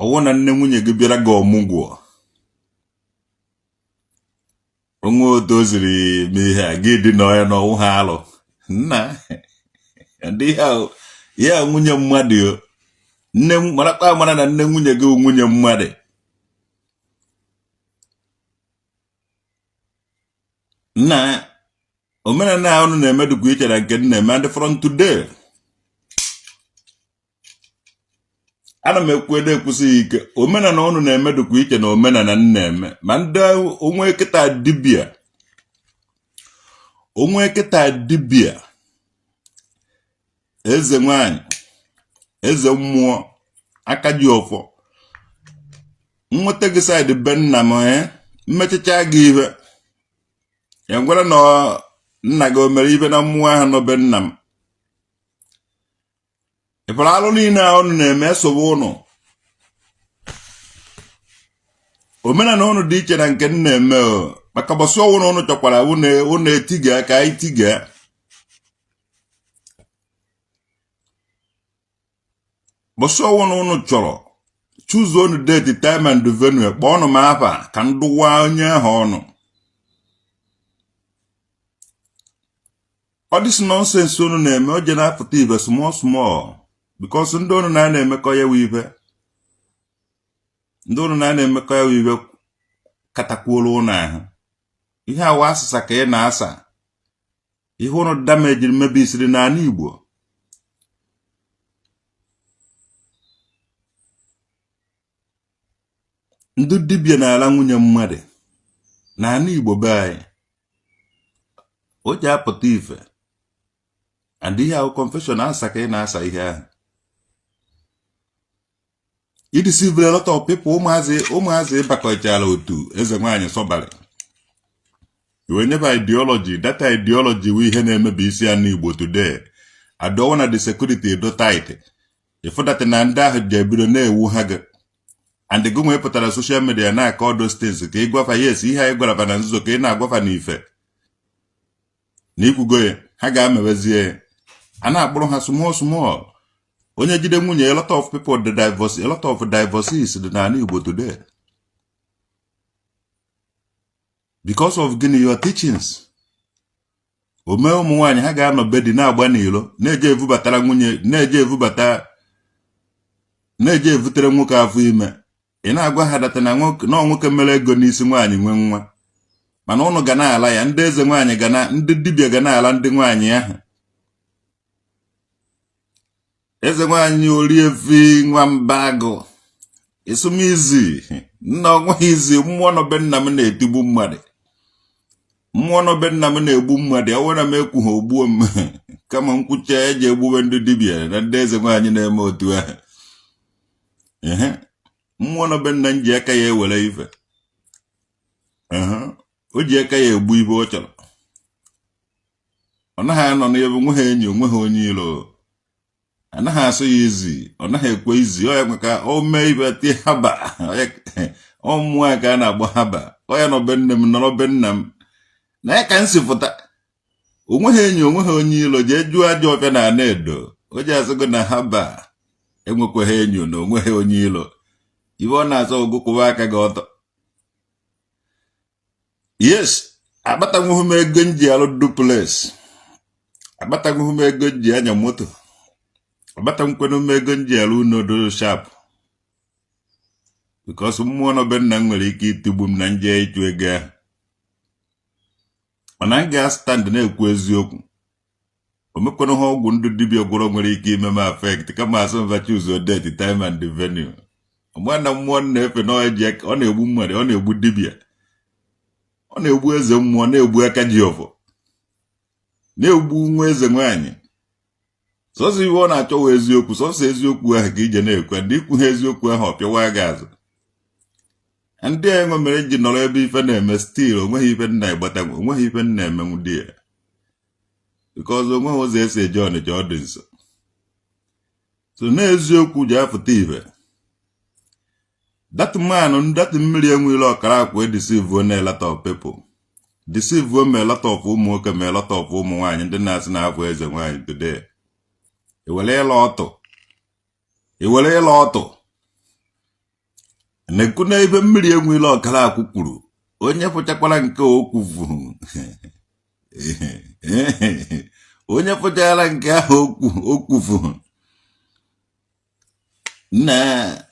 ọwụ na nne nwunye gị bịara gị ọmụgwọ onwe otu o siri mee ihe a gị dị n'ọya n'ọwụ ha alụ nna ndị ihe a nwunye mmadụ nne marakpa amara na nne nwunye gị nwunye mmadụ nna omenala a unu na-emedukwa iche na nke na-eme ndị from today ana m ekwusighị ike omenala unu na-emedukwa iche na omenala na-eme ma ndị onwe kịta dibịa eze nwanyị eze mmụọ aka ji ọfọ nweta gị side be nna m mmechicha gị ihe ya gwara na nna gị o mere ibe na mmụọ ahụ nọ be nna m ịpụrụ alụ niile ahụ unu na-eme esobe ụnụ omenala ụnụ dị iche na nke m na-eme maka bọsị ọnwụ ụnụ chọkwara ụnụ etiga ka anyị tiga bọsị ọnwụ ụnụ chọrọ choose on date time and venue kpọọ ọnụ m afa ka ndụwa onye ahụ ọnụ ọ dịsị nonsense unu na-eme o je na-apụta ibe small because ndị unu na-emekọ ya wibe ndị unu na-emekọ ya wibe katakwuola ụnụ ahụ ihe awa asịsa ka ị na-asa ihe unu damage mebisiri n'ala Igbo ndị dibịa na-ala nwunye mmadụ n'ala Igbo be anyị o ji apụta ife and ihe ahụ confession asa ka ị na-asa ihe ahụ i deceive a lot of people ụmụazị ịbakọchara otu eze nwaanyị sọbalị iwe nyebe ideology that ideology wụ ihe na-emebi isi ya n'Igbo today adọwa na the security do tight ịfụdata na ndị ahụ ji ebido na-ewu ha gị and gị nwee pụtara social media na-aka ọdụ steeti ka ị gwafa yes ihe anyị gwara na nzuzo ka ị na-agwafa n'ife na ikwugo ya ha ga-amewezie a na-akpụrụ ha small onye jide nwunye a lot of people a lot of divorces dị n'ala Igbo today because of gịnị your teachings ome ụmụ nwaanyị ha ga-anọ bedi na-agba n'ilo na-eje evutere nwoke afọ ime ị na-agwa ha data na nwoke mere ego n'isi nwaanyị nwe nwa mana ụnụ ga na-ala ya ndị eze nwaanyị ndị dibịa ga na-ala ndị nwaanyị ahụ eze nwaanyị oriefi nwamba agụ esumizi nna ọnwa izi mmụọ nọbe nna m na-etigbu mmadụ mmụọ nọbe nna m na-egbu mmadụ ọwụna m ekwu ha ogbuo m kama nkwucha eji egbube ndị dibịa na ndị eze nwaanyị na-eme otu ahụ mmụọ nọbe nna m ji aka ya ewere ife o ji aka ya egbu ibe ọ chọrọ ọ naghị anọ n'ebe nwe ha enyi onwe ha onye ilo anaghị asụ ya izi ọ naghị ekwe izi ọ ya maka o mee ibe tie haba ọ mmụọ ka a na-agba haba ọ ya nọbe nne m nọrọ be nna m na ya ka m si fụta onwe ha enyi onwe ha onye ilo jee jụọ ajọ ọfịa na ana edo o ji asụgo na haba enwekwa ha enyi na onwe ha onye ilo ibe ọ na-azọ ogụkwụwa aka gị ọtọ yes akpatanwuhụ m ego nji alụ duplex akpatanwuhụ m ego nji anya moto akpatanwukwenu m ego nji alụ unodo sharp because mmụọ nọbe nna m nwere ike itigbu m na nje ịchụ ego ahụ mana m ga-stand na-ekwu eziokwu omekwenu ha ọgwụ ndị dibịa gwụrụ nwere ike ime m affect kama asụ mvachi ụzọ date time and the venue mgbe na mmụọ na-efe na ọ na-egbu mmadụ ọ na-egbu dibịa ọ na-egbu eze mmụọ na-egbu aka ji ọfọ na-egbu nwa eze nwaanyị sọsọ iwe ọ na-achọwa eziokwu sọsọ eziokwu ahụ ka ije na-ekwe ndị ikwu ha eziokwu ahụ ọ pịawa gị azụ ndị a enwe mere ji nọrọ ebe ife na-eme stil onweghị ife nna ịgbatanwe onweghị ife nna emenwu di ya because onweghị ụzọ esi eje Ọnịcha ọ dị nso so na-eziokwu ji afụta ife that man that Mmiri Eweilo Okalakwu deceive na a lot of people deceive me a lot of ụmụ nwoke ma a lot of ụmụ nwaanyị ndị na-asị na afọ eze nwaanyị today iwere ịla ọtụ nekuna ibe Mmiri Eweilo Okalakwu kwuru onye fụchakwara nke okwu onye fụchara nke ahụ okwu na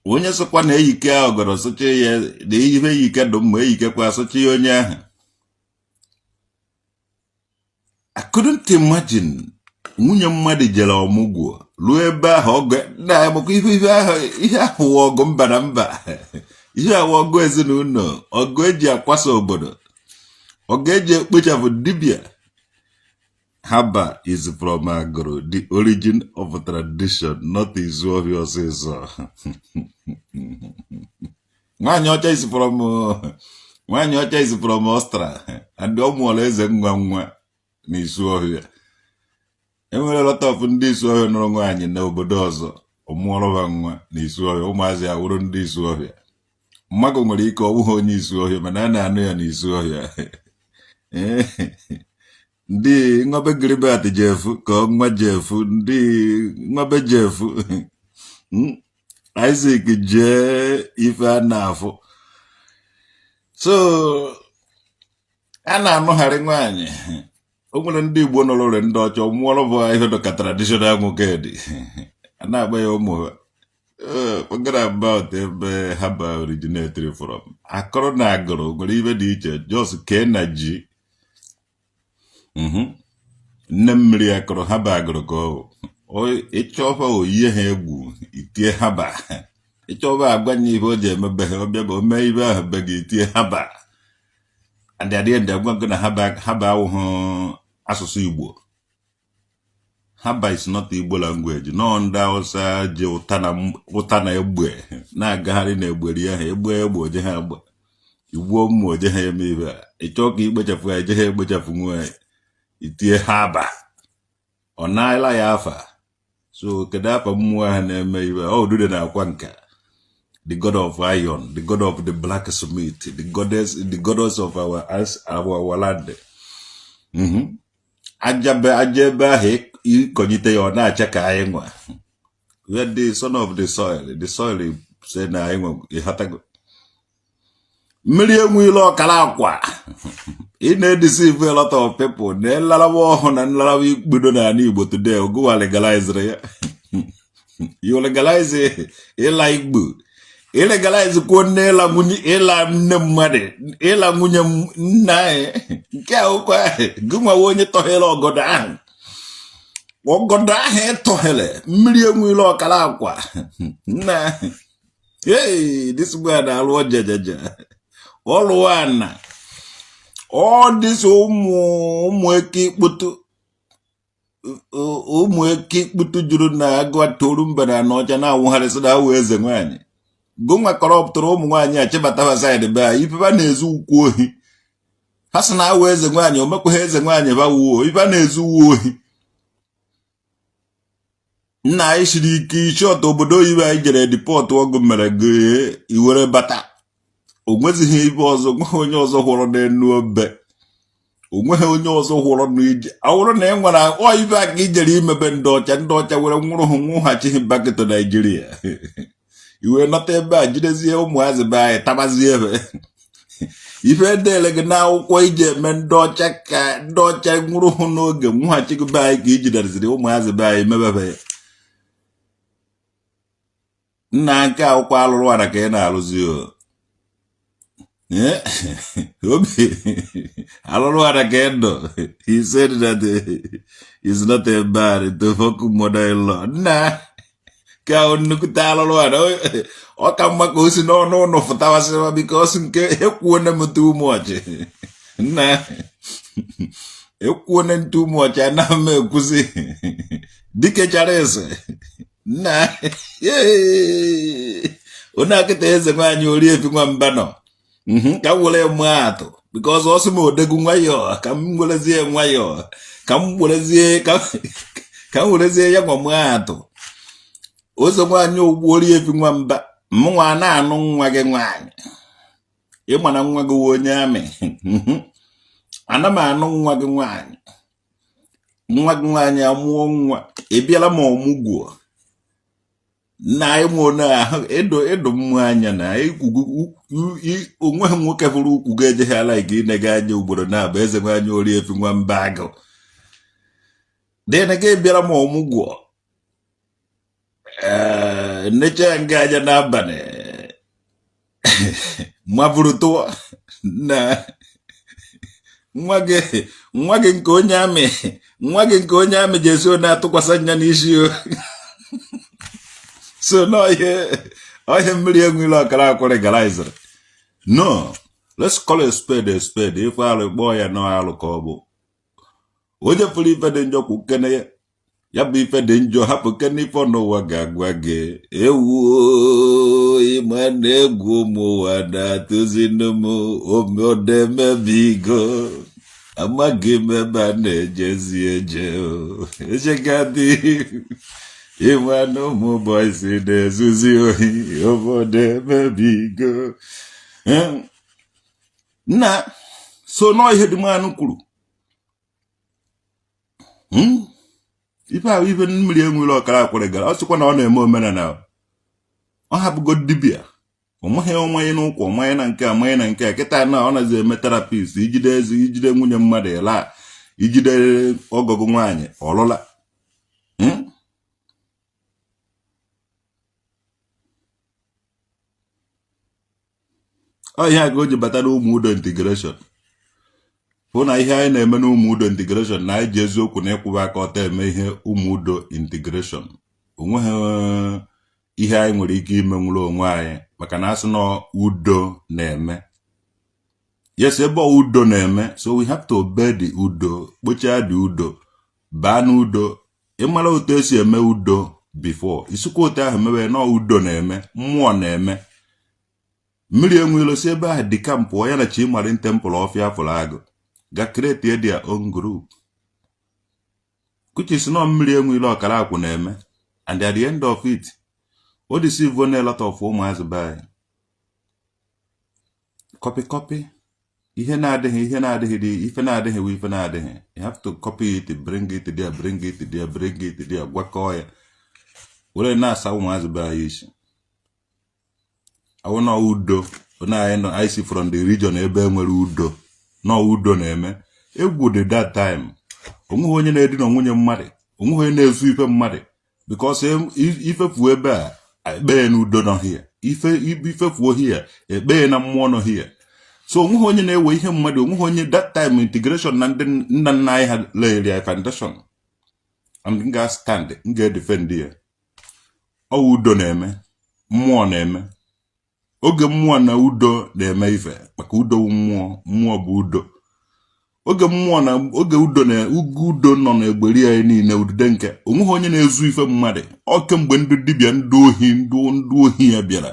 onye sokwa na eyike ahụ gọrọ socha ya na ihe eyike dụ mma eyikekwa socha ya onye ahụ. I couldn't imagine nwunye mmadụ jere ọmụgwọ ruo ebe ahụ ọgọ na agbakọ ihe ahụ ọgụ mba na mba ihe ahụ ọgụ ezinụlọ ọgụ eji akwasa obodo ọgụ eji ekpochapụ dibịa. Haba is from Agro, the origin of tradition, not izu ọhịa ọsịsọ. Nwanyị ọcha is from Ostra, and ọmụọla eze nwa n'isu ọhịa. Enwere lot of ndị isu ọhịa nọrọ nwaanyị n'obodo ọzọ ọmụọrọba nwa n'isu ọhịa, ụmụazị awụrụ ndị isu ọhịa. Mmadụ nwere ike ọ bụghị onye isu ọhịa mana a na-anụ ya n'isu ọhịa. Ndị nwabe Gilbert jefu ka nwa jefu ndị nwabe jefu Isaac jee ife a na-afụ. So a na-anụgharị nwaanyị. O nwere ndị Igbo nọrọ ndị ọcha mụọrọ bụ ihe dọka traditional nwoke dị a na-agba ya ụmụ ha. Forget about ebe haba originated from. Akọrọ na agụrụ nwere ibe dị iche just kee na ji. Nne mmiri akọrọ haba agụrụ ka ịchọba oyihe ha egwu itie haba ịchọba agwanye ihe o ji emebe ha ọbịa bụ ome ibe ahụ be gị itie haba adịadị ndị agwa na haba awụhụ asụsụ Igbo. Haba is not Igbo language. No ndị Hausa ji ụta na egbe na-agagharị na egberi ahụ egbe oje ha agba igbuo mmụ oje ha eme ibe a ịchọ ka ikpechapụ ya eje ha ekpechapụ nwa itie haba ọ naala ya afa. So kedu afa mmụọ ha na-eme ibe odude na akwa nka, the god of iron, the god of the blacksmith, the goddess of our land. Ajebe ahụ ịkọnyite ya ọ na-acha ka anyị nwa. We are the son of the soil say na anyị nwa ịghọtago. Mmiri Eweilo Okalakwu ị na-edeceive a lot of people. Na nlarawa ọhụụ na nlarawa ikpudo na Igbo today ogowa legalize ya. You legalize ịla Igbo. Illegalize kwuo nne ịla nne mmadụ ịla nwunye nna anyị nke ahụkwa gụnwa onye tọhere ọgọdọ ahụ ịtọhere Mmiri Eweilo Okalakwu nna this boy na-alụ ọjajaja ọlụwana all this ụmụ eke ikputu juru na agụ toru mba na n'ọcha na-awụgharịsị na awụ eze nwaanyị. Gonwa kọrọpụtụrụ ụmụ nwaanyị achịbatawa saịdị be anyị ife na-ezu ukwu ohi ha sị na awụ eze nwaanyị omekwaghị eze nwaanyị bawuo ife na-ezu uwe ohi. Nna anyị siri ike ishọt obodo oyibo anyị jere dipọtụ ọgụ mere gị iwere bata onwezighị ibe ọzọ onweghị onye ọzọ hụrụ n'enu obe onweghị onye ọzọ hụrụ n'ije awụrụ na e nwere ibe aka ijere imebe ndị ọcha were nwụrụ hụ nwụghachighị bakịtụ Naijiria iwe nọta ebe a jidezie ụmụazị be anyị tabazie ebe ife edele gị n'akwụkwọ iji eme ndị ọcha ka ndị ọcha nwụrụ hụ n'oge nwụghachighị be anyị ka ijideriziri ụmụazị be anyị mebebe ya. Nna nke akwụkwọ alụrụ ara ka ị na-alụzi obi alụrụ ara ka ị nọ. He said that it's not a bad to fuck mother-in-law. Nna ka nnukwute alụrụ ara ọ ka mma ka o si n'ọnụ ụnụ fụtawasịwa because nke ekwuone m too much. Nna ekwuone too much anaghị m ekwuzi dike chara eze. Nna onye akịta eze nwaanyị Oriefi Nwamba nọ ka m were mụọ atụ because ọsị m odegu nwayọọ ka m werezie nwayọọ ka m werezie ya nwa mụọ atụ. Ozo nwaanyị ogbu Oriefi Nwamba mụnwa na-anụ nwa gị nwaanyị ịma na nwa gị onye amị ana m anụ nwa gị nwaanyị amụọ nwa ị bịala m ọmụgwọ na ịmụ na edo mmụọ anya na onwe ha nwoke fụrụ ukwu ga-eje ala ike inega anya ugboro na-abụ eze nwe anya ori efi nwa mba agụ dịna ga bịara ma ọmụgwọ nnecha nga anya n'abalị mabụrụ tụwa na nwa gị nke onye amị jeso na-atụkwasị anya n'isi o so no ihe Mmiri Eweilo Okalakwu legalized. No, let's call a spade a spade. If I boy ya no alụ ka ọ bụ onye pụrụ ife dị njọ kwu kene ya bụ ife dị njọ hapụ kene ife n'ụwa ga-agwa gị ewu ịma na-egwu ụmụ ụwa na-atụzinu m omeodemebigo amaghị m ebe a na-ejezi eje echegadị ịma na ụmụ bọysi na-ezuzi ohi obodemebigo na so nọ ihe dị mmanụ kwuru ife ahụ ife Mmiri Eweilo Okalakwu gara ọ sịkwa na ọ na-eme omenala ọ hapụgo dibịa ọmaghị ọmanye n'ụkwụ ọmanye na nke amanye na nke a kịta na ọ nazi eme terapist ijide nwunye mmadụ ela ijide ọgọgụ nwaanyị ọlụla ọ ihe a ga o ji batara ụmụ udo integration hụ na ihe anyị na-eme na ụmụ udo integration na anyị ji eziokwu na ịkwụba aka ọtọ eme ihe ụmụ udo integration onweghị ihe anyị nwere ike ime nwụrụ onwe anyị maka na asị na udo na-eme yes ebe udo na-eme so we have to obey the udo kpochaa the udo baa n'udo ịmara otu esi eme udo before isikwa otu ahụ mewe na udo na-eme mmụọ na-eme Mmiri Eweilo si ebe ahụ dị ka mpụọ ya na Chimarin Temple ọfịa fụrụ agụ ga create their own group which is not Mmiri Eweilo Okalakwu na-eme and at the end of it o deceive a lot of ụmụazị by copy ihe na-adịghị you have to copy it bring it there gwakọọ ya were na-asa ụmụazị by isi awụ na udo na anyị nọ I see from the region ebe nwere udo na udo na-eme egwu dị that time onweghị onye na-edina nwunye mmadụ onweghị onye na-ezu ife mmadụ because ifefuo ebe a ekpee na udo nọ here ifefuo here ekpee na mmụọ nọ here so onweghị onye na-ewe ihe mmadụ onweghị onye that time integration na ndị nna nna anyị ha layere foundation and m ga-stand m ga-defend ya ọ udo na-eme mmụọ na-eme oge mmụọ na udo na-eme ife maka udo mmụọ bụ udo oge mmụọ na oge udo nọ na egberi ya niile udude nke onweghị onye na-ezu ife mmadụ ọ kemgbe ndị dibịa ndị ohi ya bịara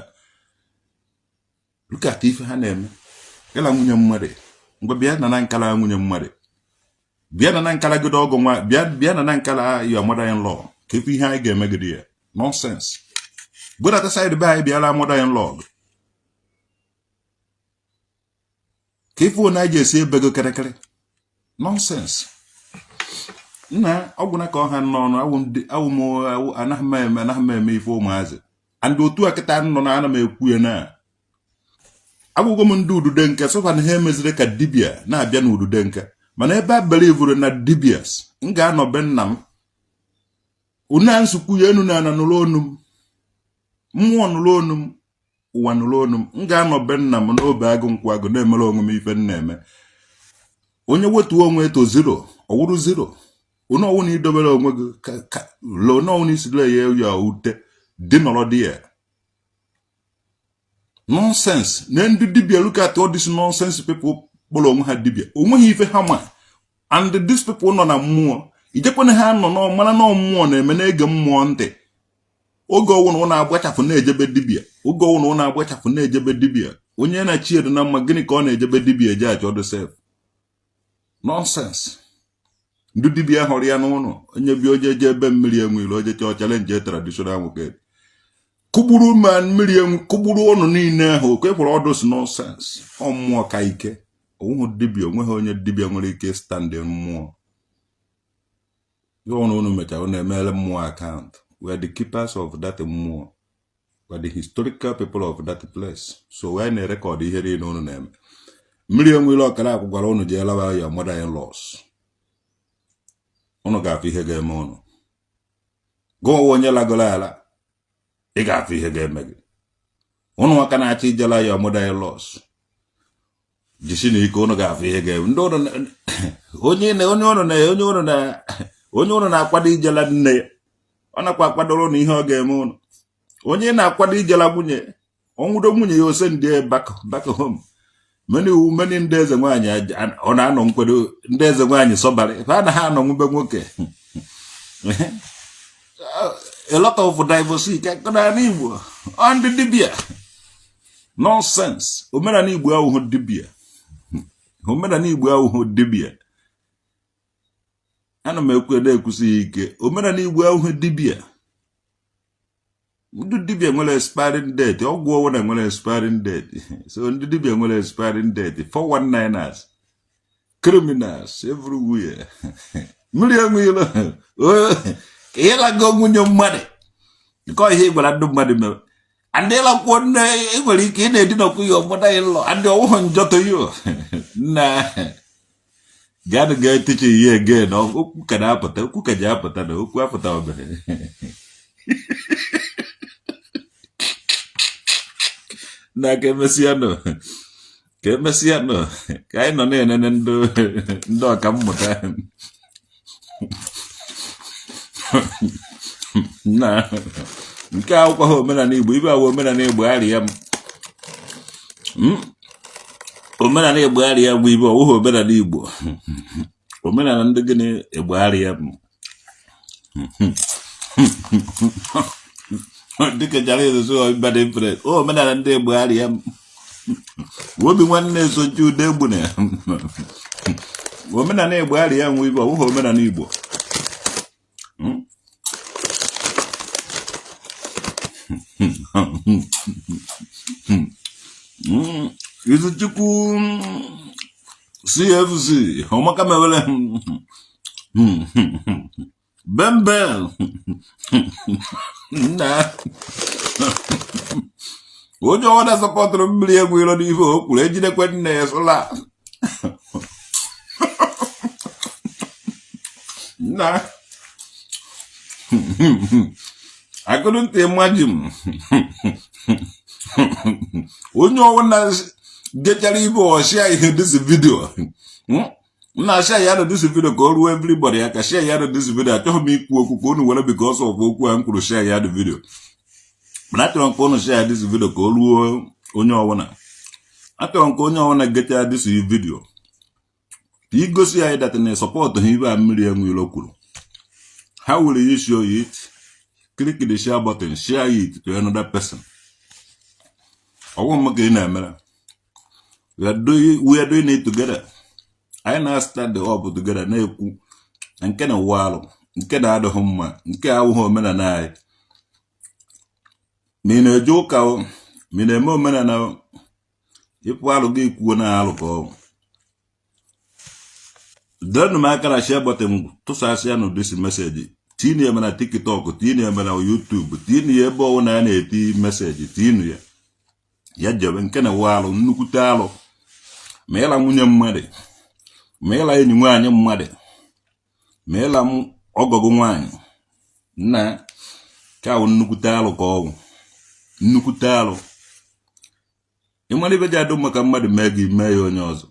look at ife ha na-eme gala nwunye mmadụ ngwa bịa na nkala nwunye mmadụ bịa na nkala godo ọgọ nwa bịa na nkala your mother-in-law ka ife ihe anyị ga-emegide ya nonsense gbodata side be anyị bịala mother-in-law ka ife na ji esi ebego kerekere nonsense nna ọgwụna ka ọha n'ọnụ awụ anaghị m eme ife ụmụazị and otu a kịta nọ na ana m ekwu ya na agwụgwọ m ndị udude nke sọfa na ha emeziri ka dibịa na-abịa n'udude nke mana ebe a belivuru na dibias m ga-anọ be nna m una nsukwu ya enu na ana nụrụ onu m mmụọ nụrụ onu m ụwa nụrụ onu m ga-anọ be nna m n'obe agụ nkwagụ na-emere onwe m ife na-eme onye wetuo onwe eto zero ọwụrụ zero onye ọwụ na idobere onwe gị lo n'ọwụ na isile ya ute dị nọrọ dị ya nonsense na ndị dibịa look at all this nonsense people kpọrọ onwe ha dibịa onweghị ife ha ma and these people nọ na mmụọ ijekwana ha nọ nọ mara na mmụọ na-eme na-ege mmụọ ntị oge ọwụ na agbachapụ na-ejebe dibịa oge ọwụ na agbachapụ na-ejebe dibịa onye na-chi edo na mma gịnị ka ọ na-ejebe dibịa eje achọ dị sef nonsense ndị dibịa hụrụ ya n'ụlọ onye bi oje je ebe Mmiri Eweilo oje chọọ challenge traditional nwoke kugburu ma Mmiri Eweilo kugburu ụnụ niile ahụ ka ekwere ọdụs nonsense ọ mmụọ ka ike onweghị dibịa onweghị onye dibịa nwere ike stand mmụọ ya ụnụ mechara na-emere mmụọ account we are the keepers of that mmụọ But the historical people of that place. So when they record here in on them, Mmiri Eweilo Okalakwu gwara unu jee lawa your mother-in-laws. Unu ga-afụ ihe ga-eme unu. Go onye lagola ala. Ị ga-afụ ihe ga-eme gị. Unu aka na-achọ ijela your mother-in-laws. Jisi na ike unu ga-afụ ihe ga-eme. Ndị onye unu na-akwado ijela nne ya. Ọ nakwa akwadoro na ihe ọ ga-eme unu. Onye na-akwado ijela nwunye, onwudo nwunye ya ose ndị back home. Many ndị eze nwaanyị ọ na-anọ nkwedo ndị eze nwaanyị sọbarị. Ha na ha anọ nwube nwoke. A lot of divorce ka Igbo. On the dibia. Nonsense. Omenala Igbo ahụ dibia. Omenala Igbo ahụ dibia. Ana m ekwusi ike. Omenala Igbo ahụ dibia. Ndị dibia nwere expiring date. Ọgwụ ọwụna nwere expiring date. So ndị dibia nwere expiring date. 419ers. Criminals everywhere. Mmiri Eweilo. Ihe lago nwunye mmadụ. Nke ihe gwara ndị mmadụ mere. Ndị lakwuo nne nwere ike ị na-edinọkwu ya mother-in-law. Ndị ọwụhụ njọtọ yo. Na gaanụ ga-etiche ihe again. Okwu ka na-apụta. Okwu ka ji apụta na okwu apụta obere. Na ka emesịa nọ. Ka anyị nọ na-enene ndị ọka mmụta. Na nke akwụkwọ ha omenala Igbo ibe awa omenala Igbo arịa m. Omenala Igbo arịa m ibe ọwụghị omenala Igbo. Omenala ndị gịnị Igbo arịa m. Dịka jara ezozo ibe dị mfere. Omenala ndị Igbo arịa m. Obi nwanne soju ude egbu na ya. Omenala Igbo arịa m ibe ọwụghị omenala Igbo. Izuchukwu CFC ọmaka mewele Bembe na onye ọwụda sọpọtụrụ Mmiri Eweilo n'ife o kwuru ejidekwe nne ya sola na I couldn't imagine. Onye ọwụna gechara ibe ọ share ihe this video. Na share ya this video ka o ruo everybody ya ka share ya this video. Achọghị m ikwu okwu ka unu were because of okwu a m kwuru share ya the video. Mana achọrọ m ka unu share this video ka o ruo onye ọwụna. Achọrọ m ka onye ọwụna gechara this video. Igosi ya that na support ha ibe a Mmiri Eweilo kwuru. How will you show it? Click the share button, share it to another person. I won't make it. We are doing it together. I now start the up together. And can a wall, and can add a home, and can our home and I. Mean a joke out, mean a moment and now. If while give one alcohol. Don't make a share button to say this message. Tini ya mana TikTok, tini ya mana YouTube, tini ya bo na eti message, tini ya. Ya jabe nkene walo nnukutalo. Meela nwunye mmade. Meela enyi nwaanyị mmade. Meela ọgọgụ nwaanyị. Na ka nnukutalo ka ọ. Nnukutalo. Ịmali be jadu maka mmade megi mee onye ọzọ.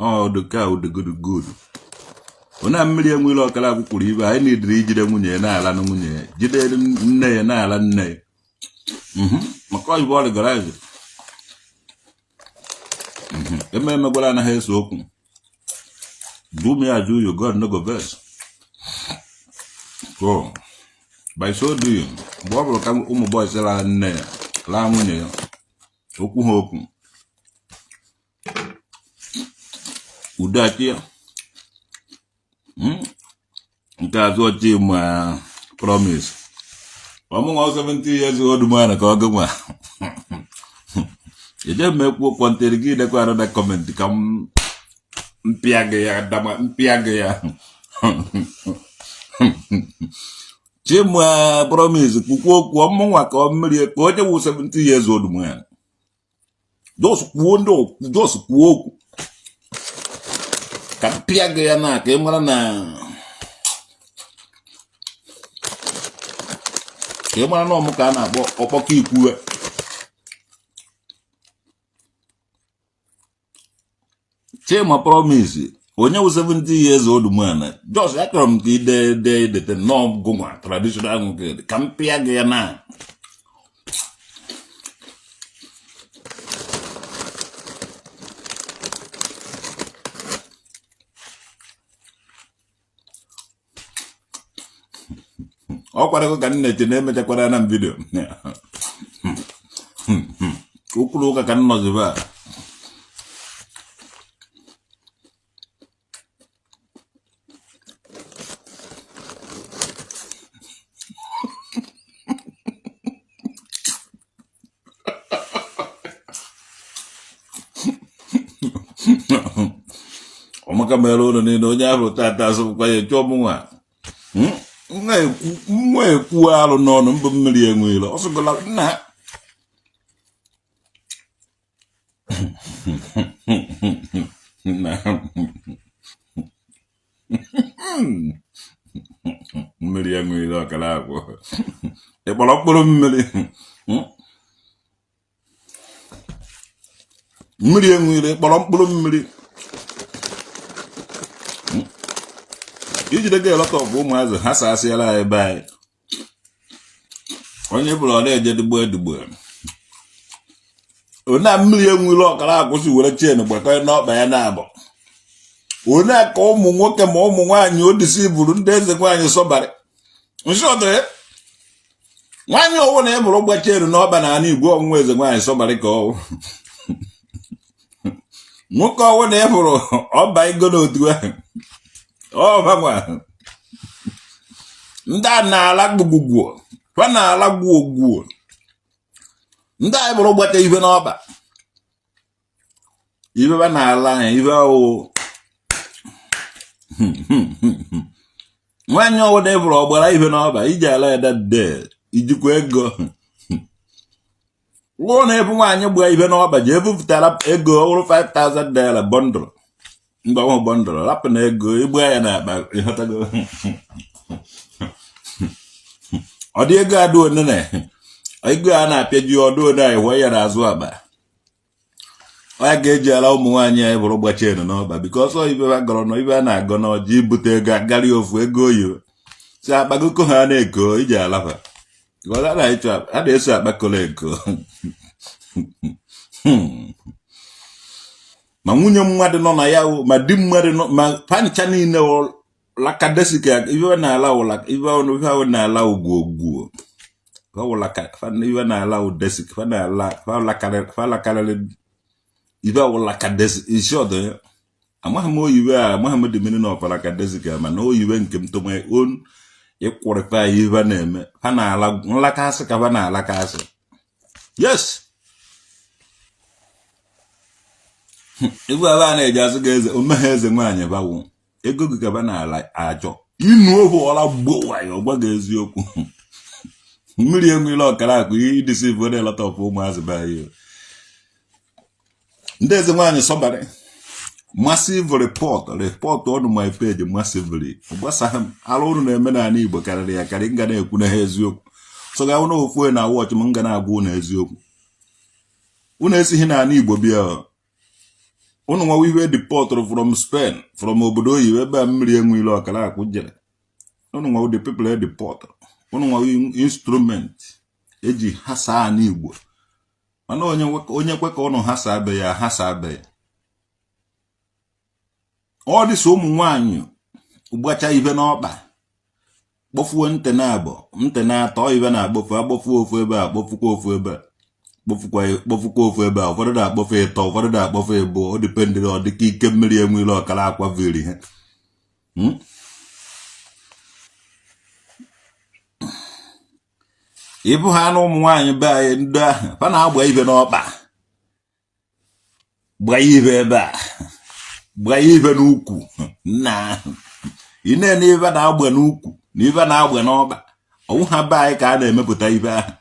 Oh, the cow the good. Ona Mmiri Eweilo Okalakwu kwuru ibe anyị na-ediri ijide nwunye na-ala na nwunye jide nne ya na-ala nne ya maka oyibo ọ gara azụ emegwara anaghị eso okwu do me as you God no go vex go by so doing mgbe ọ bụrụ ka ụmụ boys la nne ya la nwunye ya okwu ha okwu udachi ya nke azụ ọchị ma promise ọmụnwa 70 years old man ka ọ gụnwa eje mekwu kwantere gị dekwa another comment ka mpịa gị ya Chima promise kuko mwa ka mmiri ka onye wu 70 years old man. Just kuondo, just kuoku. Ka piaga ya na ka mara na ka mara no mu ka na agbo opoka ikwu. Chima promise onye wu 70 years old man. Just akrom ki de no goma traditional nke ka piaga ya na. Okwara ko kan ne tene me takwara na video. Ukulu ka kan no ziba. Omaka melo ni no nya ro tata so kwa ye chomunwa. Mwe kualo nono mbo Mmiri Eweilo osogola na Mmiri Eweilo Okalakwu e polopolo mmiri Mmiri Eweilo polopolo mmiri iji dege lot of ụmụazị ha sasịala ebe anyị onye bụrụ ọ na-eje digbo ona Mmiri Eweilo Okalakwu si were chen gbakọ n'ọkpa ya na-abọ ona ka ụmụ nwoke ma ụmụ nwaanyị odisi buru ndị eze nwaanyị sọbarị nsọdụ nwaanyị ọwụ na eburu gbachen n'ọkpa na ana Igbo ọnwụ eze nwaanyị sọbarị ka ọwụ nwoke ọwụ na eburu ọba igo n'otu ahụ bangwa nda na ala gbugugwo fa na ala gwogwo nda iburu gbata ibe n'ọba ibe ba na ala ibe o nwanyi o de iburu ogbara ibe n'ọba ije ala ya dade ijikwa ego wo na ebu nwanyi gbu ibe n'ọba je ebufutara ego ọrụ $5,000 bundle mba wo bundle rap na ego igbu ya na akpa ihotago odi ego adu onene ego a na-apịaji odo na iwo ya na azụ akpa ọ ga-eji ala ụmụ nwaanyị anyị bụrụ gbachenu n'ọba because ọ ibe ba gọrọ no ibe a na-agọ na oji bute ego agari ofu ego oyo si akpagoko ha na-eko iji alafa because a na-eso akpakọrọ eko ma nwunye mmadụ nọ na ya ma di mmadụ nọ ma pancha niile laka desika iwe na ala wala iwe na ala ogwo ka wala ka iwe na ala desika fa na ala fa la kala iwe wala ka desika ishodo amaghị m oyiwe a amaghị m dị mmiri na ọfala ka desika ma na oyiwe nke m to my own ịkwụrịfa iwe na-eme fa na ala nlakasị ka fa na alakasị yes ibu aba na-eji asụ ga-eze omeghe eze nwaanyị bawo ego gị gaba na ala ajọ inu ohu ọla gbowa ya ọgba ga-eziokwu Mmiri Eweilo Okalakwu idisi bụ na lot of ụmụazị bayo ndị eze nwaanyị sọbarị massive report on my page massively gbasara alụ unu na-eme na ala Igbo karịrị ya karị nga na-ekwu na ha eziokwu so ga ụnụ ofu na watch m nga na-agwa unu eziokwu unu esighị na ala Igbo bịa unu nwa wiwe deport from Spain from obodo oyiwe ebe Mmiri Eweilo Okalakwu jere unu nwa the people deport unu nwa instrument eji hasa ala Igbo mana onye kwe ka unu hasa abe ya ọ dị so ụmụ nwaanyị ugbacha ibe n'ọkpa kpofuo ntị na abọ ntị na atọ ibe na agbofu agbofu ofu ebe a kpofukwa ofu ebe a kpofukwa ofu ebe a ụfọdụ na-akpofu ịtọ ụfọdụ na-akpofu ebo ọ dịpendịrị ọ dịka ike Mmiri Eweilo Okalakwu viri ha ịbụ ha na ụmụ nwaanyị be anyị ndị ahụ fa na-agba ibe n'ọkpa gba ibe ebe a gba ibe n'ukwu na ị na-ene ibe na-agba n'ukwu na ibe na-agba n'ọkpa ọwụ ha be anyị ka a na-emepụta ibe ahụ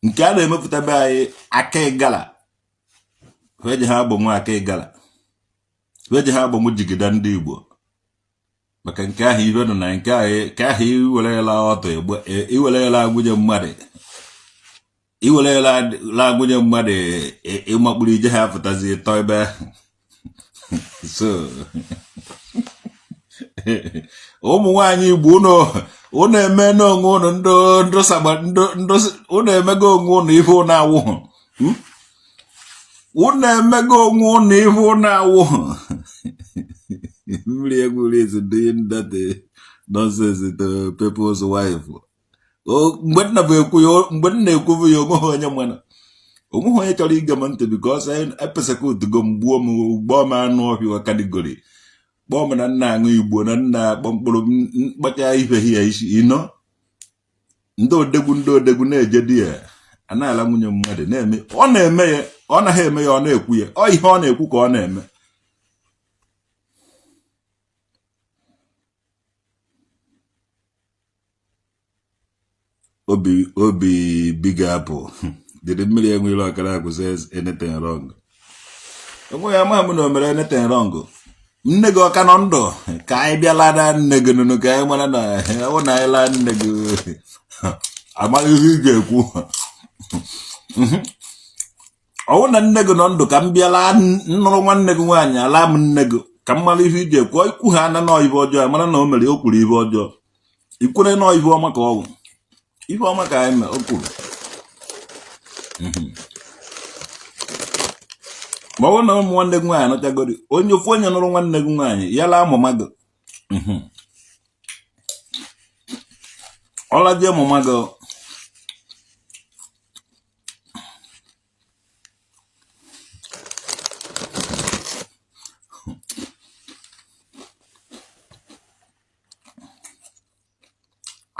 nke a na-emepụta be anyị aka ịgala weji ha agbanwe aka ịgala weji ha agbanwe jigida ndị Igbo maka nke ahụ ibe nọ na nke ahụ ka ahụ iwerela ọtọ iwerela agwụnye mmadụ iwerela agwụnye mmadụ ịmakpụrụ ije ha pụtazi ịtọ ebe ahụ so ụmụ nwaanyị Igbo unu eme n'onwe unu unu emego onwe unu ihe unu awụhụ unu emego onwe unu ihe unu awụhụ Mmiri Eweilo is doing that nonsense to people's wife. Mgbe na-ekwu ya onweghị onye chọrọ ige m ntị because epesakut go mgbuo m anụ ọhịa kategori kpọọ m na nna aṅụ Igbo na nna akpọ mkpụrụ mkpacha ihe ya isi ịnọ ndị odegwu na-eje di ya a na-ala nwunye mmadụ na-eme ọ na-eme ya ọ naghị eme ya ọ na-ekwu ya ọ ihe ọ na-ekwu ka ọ na-eme Obi Big Apple. Did Mmiri Eweilo Okalakwu says anything wrong? Onwe ya ma na o mere anything wrong. Nne gị ọka nọ ndụ ka anyị bịa lada nne gị nụnụ ka anyị mara na ọ na anyị laa nne gị amaghị ihe ị ga-ekwu. Ọwụ na nne gị nọ ndụ ka m bịa laa nnụrụ nwanne gị nwaanyị ala m nne gị ka m mara ihe ị ga-ekwu ikwu ha na nọ ibe ọjọọ mara na o mere o kwuru ibe ọjọọ ikwere nọ ibe ọma ka ọgwụ ife ọma ka anyị o kwuru ma ọ na ụmụ nwanne gị nwaanyị anọchagori onye ofu onye nụrụ nwanne gị nwaanyị ya laa mụma gị ọladie mụma gị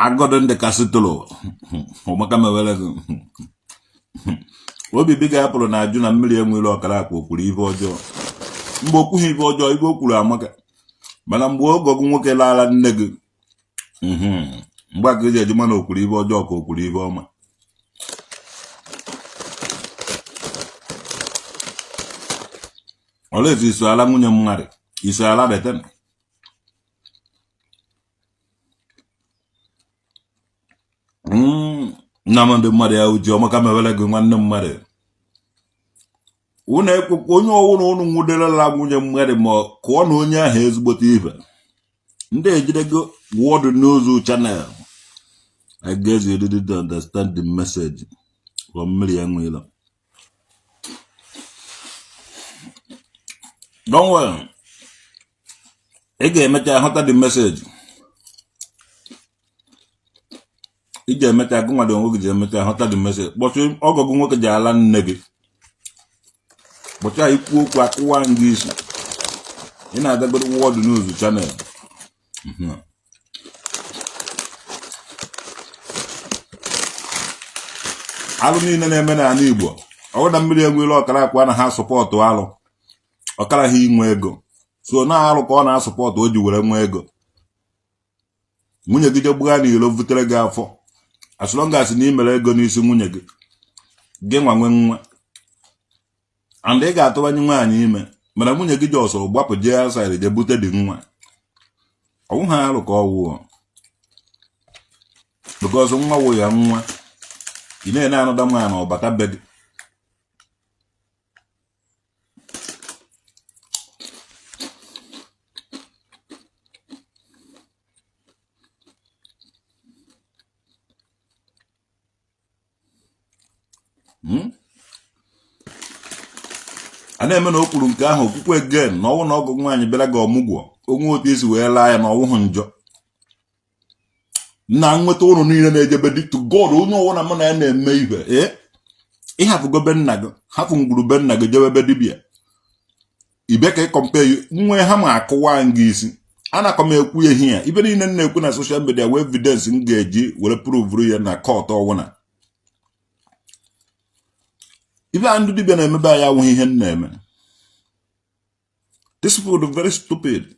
agodo ndị kasị tụrụ ụmaka mewere gị Obi Big Apple na-ajụ na Mmiri Eweilo Okalakwu kwuru ibe ọjọọ mgbe o kwughị ibe ọjọọ ibe o kwuru amaka mana mgbe ogo gị nwoke laala nne gị mgbe aka eji eji mana o kwuru ibe ọjọọ ka o kwuru ibe ọma ọlaezi iso ala nwunye mmadụ iso ala beten na ndị mmadụ ya uji ọmaka mewere gị nwanne mmadụ unu ekwukwa onye ọwụ na unu nwuderela nwunye mmadụ ma kụọ na onye ahụ ezigbote ibe ndị ejidego word news channel. I guess you didn't understand the message from Mmiri Eweilo. Don't worry, ị ga-emecha hụta the message. Ị ga-emecha gị nwadị onwe gị ji emecha hụta the message. Bọchị ọgọgụ nwoke ji ala nne gị bọchị ahụ ikwu okwu akụwa ngị isi ị na-adagoro word news channel. Alụ niile na-eme n'ala Igbo ọwụ na Mmiri Eweilo Okalakwu na ha sọpọtụ alụ ọkaraghị inwe ego so na-alụ ka ọ na-asọpọtụ o ji were nwe ego nwunye gị jegbuga n'ilo vutere gị afọ as long as na imere ego n'isi nwunye gị gị nwa nwe nwa and ị ga-atụwanye nwaanyị ime mana nwunye gị ji ọsọ gbapụ jee outside je bute dị nwa ọwụ ha alụ ka ọ wụọ because nwa wụ ya nwa ị na-ene anọda nwa na ọbata be gị a na-eme na o kwuru nke ahụ okwukwe again na ọwụ na ọgụ nwaanyị bịara gị ọmụgwọ onwe otu isi wee laa ya na ọwụhụ njọ na nweta ụlọ niile na-ejebe dị to God onye ọwụ na mụ na ya na-eme ibe ịhapụgo be nna gị hapụ ngwuru be nna gị jebe be dibịa ibe ka ị compare nwe ha ma akụwa ngị isi anakọ m ekwu ya ihe ya ibe niile na-ekwu na social media wee evidence m ga-eji were prove ya na court ọwụna ibe a ndị dibịa na-emebe anyị awụghị ihe m na-eme. These people are very stupid.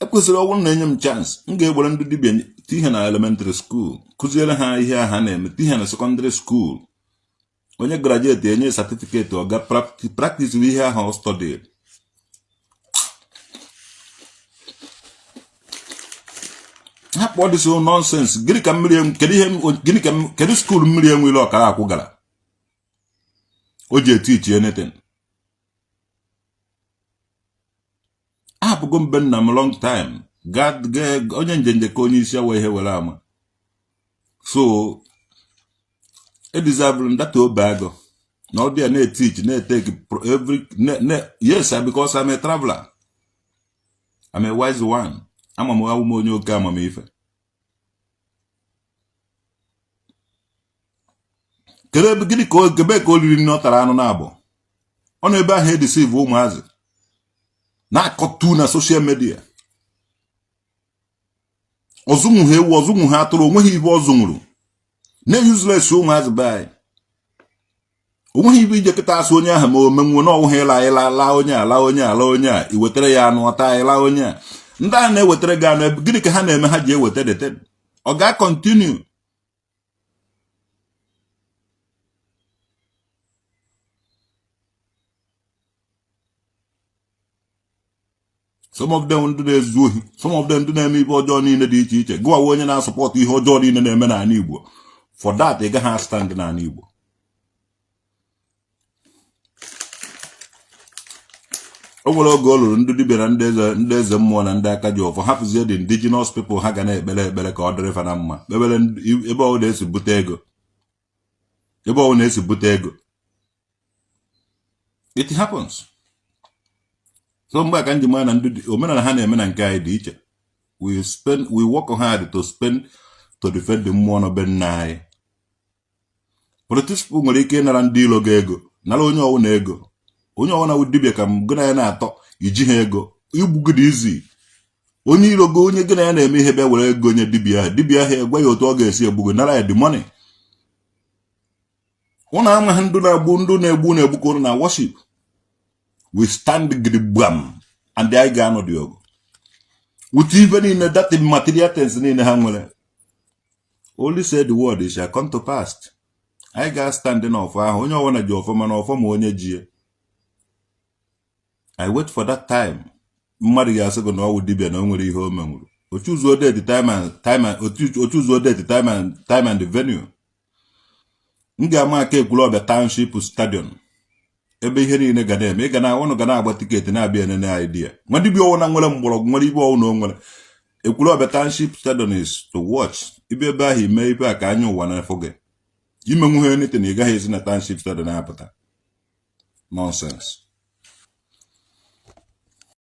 ekwesịrị ọgwụ na enye m chance m ga-egbere ndị dibịa ihe na elementary school kụziere ha ihe ha na-eme ihe na secondary school onye graduate enye certificate ọga practice ihe ahụ study ha kpọ dị so nonsense gịnị ka kedu school Mmiri Eweilo Okalakwu gara o ji teach anything ahapụgo mbe nna m long time onye njenje ka onye isi awa ihe were ama so deserve that obe ago na ọ dị na-teach na-take every yes because I'm a traveler, I'm a wise one. Ama m awụ m onye oke amamife kele gịnị ka ogebe ka oliri n'ọtara anụ na-abụ ọ na ebe ahụ edeceive ụmụazị na-akọtu na social media ọzụnwụ ha ewu ọzụnwụ ha atụrụ onweghị ibe ọzụnwụrụ na-useless ụmụazị be onweghị ibe ije kịta asụ onye ahụ ma omenwo na ọwụghị ịla onye a iwetara ya anụ ọta ịla onye a ndị a na-ewetara gị anụ gịnị ka ha na-eme ha ji eweta dete ọ ga-continue some of them ndị na-ezu ohi some of them ndị na-eme ibe ọjọọ niile dị iche iche gụwa onye na-asọpọtụ ihe ọjọọ niile na-eme n'ala Igbo for that ị gaghị stand n'ala Igbo o nwere oge ọ lụrụ ndị dibịa na ndị eze mmụọ na ndị aka ji ọfọ hapụzie the indigenous people ha ga na-ekpere ekpere ka ọ dịrị fa na mma ebe ọ na-esi bute ego it happens. So mgbe ka nji ma na ndị omenala ha na-eme na nke anyị dị iche we work hard to defend the mmụọ na be nna anyị. Politics nwere ike ịnara ndị ilo gị ego nara onye ọwụ na ego onye ọwụ na dibịa ka m gị na ya na-atọ iji ha ego igbugide izi onye ilo gị onye gị na ya na-eme ihe bịa were ego onye dibịa ahụ egwa ya otu ọ ga-esi egbugo nara ya the money. Ụnụ amaghị ndụ na-egbu ka ụnụ na worship. We stand gidigbam and I ga-anọ dị ọgụ with even in that material things niile ha nwere. Only say the word it shall come to pass. I ga stand n'ọfọ ahụ onye ọwụna ji ọfọ mana ọfọ ma onye ji I wait for that time. Mmadụ ga-asị gị na ọwụ dibịa na o nwere ihe o menwuru. Ochuzuo date time and the venue. M ga-ama aka Ekwulọbịa Township Stadium. Ebe ihe niile ga na-eme ị ga na ọnụ ga na-agba tiketi na-abịa enene idea nwa dibịa ọwụna nwere mgbọrọgwụ nwere ibe ọwụ na o nwere. Ekwulọbịa Township Stadium is to watch ibe ebe ahụ ime ibe a ka anya ụwa na-efụ gị imenwu ha anything ị gaghị esi na Township Stadium na-apụta nonsense.